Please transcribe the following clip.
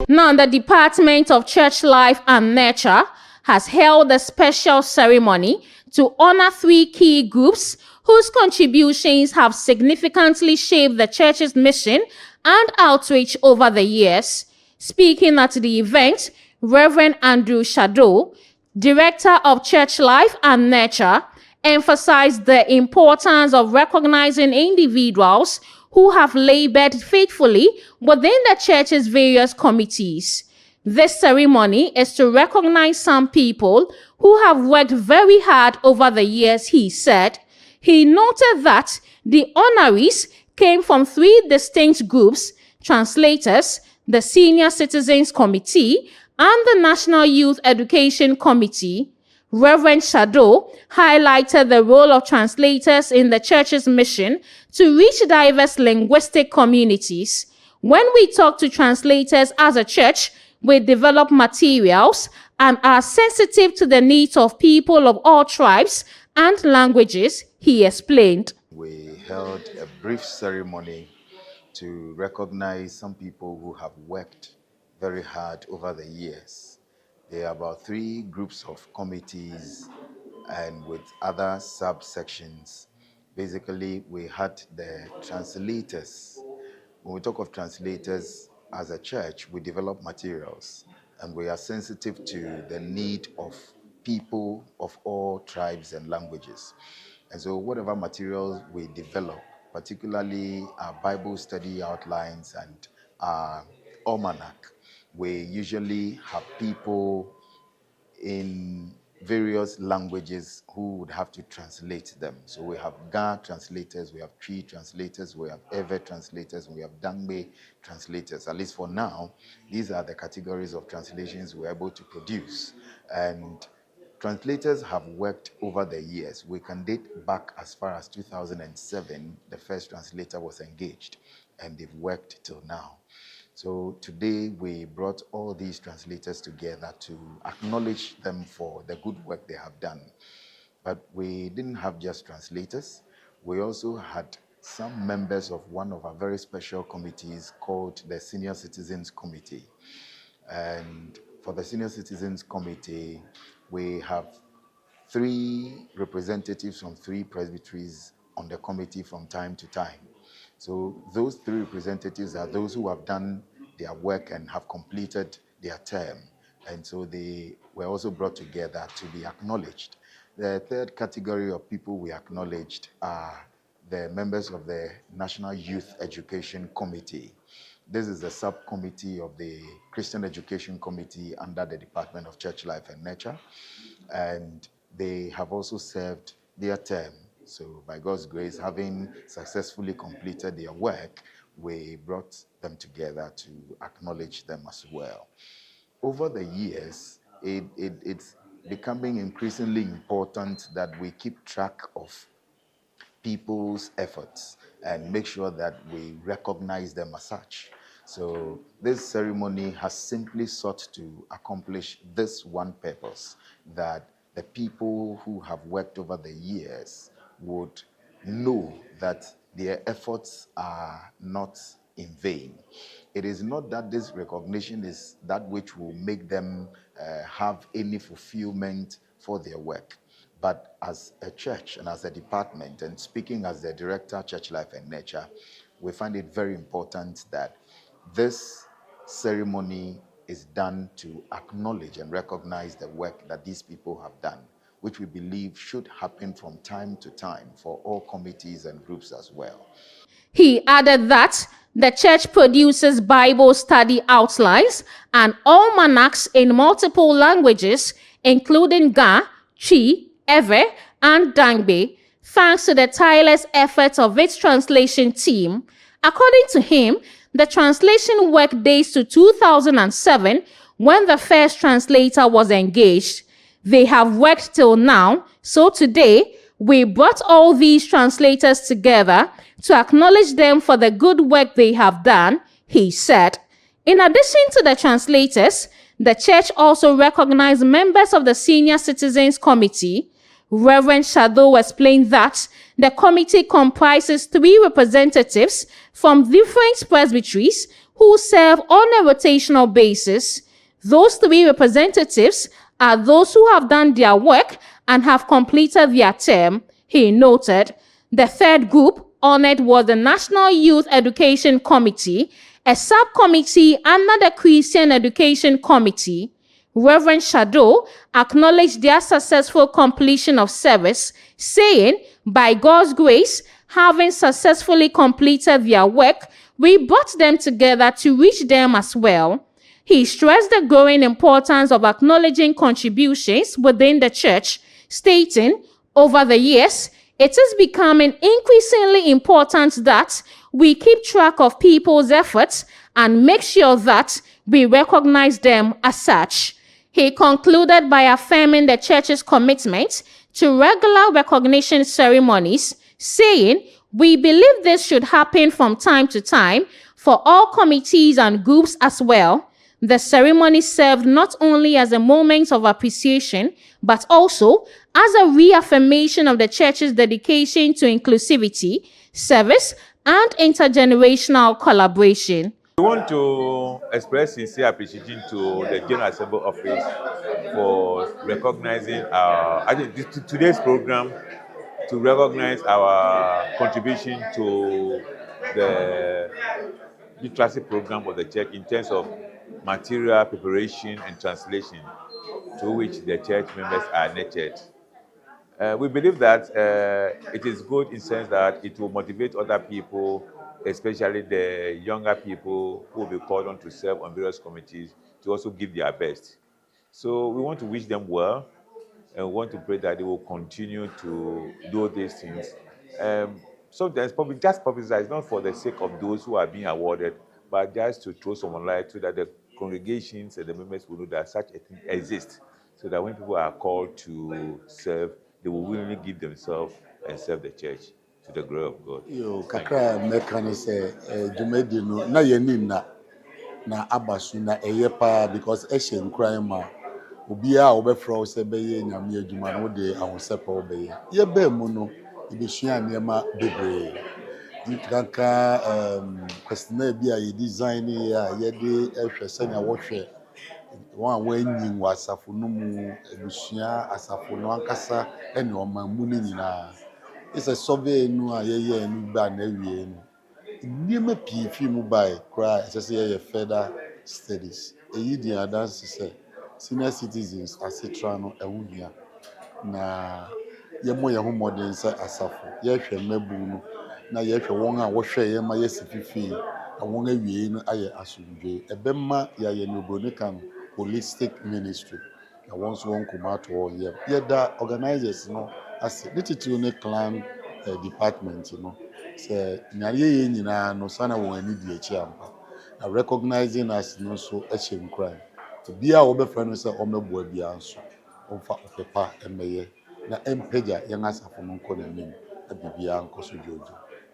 Now, the Department of Church Life and Nurture has held a special ceremony to honor 3 key groups whose contributions have significantly shaped the church's mission and outreach over the years. Speaking at the event, Reverend Andrew Shardow, Director of Church Life and Nurture, emphasized the importance of recognizing individuals who have labored faithfully within the church's various committees. This ceremony is to recognize some people who have worked very hard over the years, he said. He noted that the honorees came from 3 distinct groups: Translators, the Senior Citizens Committee, and the National Youth Education Committee. Reverend Shardow highlighted the role of translators in the church's mission to reach diverse linguistic communities. When we talk to translators as a church, we develop materials and are sensitive to the needs of people of all tribes and languages, he explained. We held a brief ceremony to recognize some people who have worked very hard over the years. There are about 3 groups of committees and with other subsections. Basically, we had the translators. When we talk of translators as a church, we develop materials and we are sensitive to the need of people of all tribes and languages. And so whatever materials we develop, particularly our Bible study outlines and our almanac, we usually have people in various languages who would have to translate them. So we have Ga translators, we have Tree translators, we have Ewe translators, we have Dangbe translators. At least for now, these are the categories of translations we're able to produce. And translators have worked over the years. We can date back as far as 2007, the first translator was engaged, and they've worked till now. So today we brought all these translators together to acknowledge them for the good work they have done. But we didn't have just translators. We also had some members of one of our very special committees called the Senior Citizens Committee. And for the Senior Citizens Committee, we have 3 representatives from 3 presbyteries on the committee from time to time. So those 3 representatives are those who have done their work and have completed their term. And so they were also brought together to be acknowledged. The 3rd category of people we acknowledged are the members of the National Youth Education Committee. This is a subcommittee of the Christian Education Committee under the Department of Church Life and Nurture. And they have also served their term. So by God's grace, having successfully completed their work, we brought them together to acknowledge them as well. Over the years, it's becoming increasingly important that we keep track of people's efforts and make sure that we recognize them as such. So this ceremony has simply sought to accomplish this one purpose, that the people who have worked over the years would know that their efforts are not in vain. It is not that this recognition is that which will make them have any fulfillment for their work. But as a church and as a department, and speaking as the Director, Church Life and Nurture, we find it very important that this ceremony is done to acknowledge and recognize the work that these people have done, which we believe should happen from time to time for all committees and groups as well. He added that the church produces Bible study outlines and almanacs in multiple languages, including Ga, Chi, Ewe, and Dangbe, thanks to the tireless efforts of its translation team. According to him, the translation work dates to 2007, when the first translator was engaged. They have worked till now, so today we brought all these translators together to acknowledge them for the good work they have done, he said. In addition to the translators, the church also recognized members of the Senior Citizens Committee. Reverend Shardow explained that the committee comprises 3 representatives from different presbyteries who serve on a rotational basis. Those 3 representatives are those who have done their work and have completed their term, he noted. The 3rd group honored was the National Youth Education Committee, a subcommittee under the Christian Education Committee. Reverend Shardow acknowledged their successful completion of service, saying, by God's grace, having successfully completed their work, we brought them together to reach them as well. He stressed the growing importance of acknowledging contributions within the church, stating, over the years, it is becoming increasingly important that we keep track of people's efforts and make sure that we recognize them as such. He concluded by affirming the church's commitment to regular recognition ceremonies, saying, we believe this should happen from time to time for all committees and groups as well. The ceremony served not only as a moment of appreciation, but also as a reaffirmation of the church's dedication to inclusivity, service, and intergenerational collaboration. We want to express sincere appreciation to the General Assembly Office for recognizing today's program to recognize our contribution to the literacy program of the church in terms of material preparation and translation to which the church members are nurtured. We believe that it is good in the sense that it will motivate other people, especially the younger people who will be called on to serve on various committees, to also give their best. So we want to wish them well, and we want to pray that they will continue to do these things. Sometimes just publicize, not for the sake of those who are being awarded, but just to throw some light so that the congregations and the members will know that such a thing exists, so that when people are called to serve, they will willingly give themselves and serve the church to the glory of God. Yo, kakra mekani se jumedi no na yeni na abasu na eyepa because eshe nkran ma obi a obefra se beye nyame adwuma no de ahosepa obeye ye ba mu no ibesua niema bebre kanka kwesina bi a ye design ya ye de ehwese na wohwe wan wanyin wasafo no mu ebusua asafo no ankasa ene omamu ni nyina. It's a survey no a ye no ba na wie no. Niema pii fi mu bai cry say further studies. Eyi di adanse say senior citizens etc no ehunhia na ye mo ye ho modern say asafo ye hwe mabu no na ye hwe won a wo hwe ye ma ye sififi na won awie no aye asundwe ebemma ya ye no bronika holistic ministry na won so won kumato ye da organizers no as little ne clan department no say nyare ye nyina no sana won ani di echi ampa na recognizing us no so echem crime bia wo be friend say o mebo bia nso onfa opepa emeye na empeja yen asafo no nko na nim abibia nko so jojo.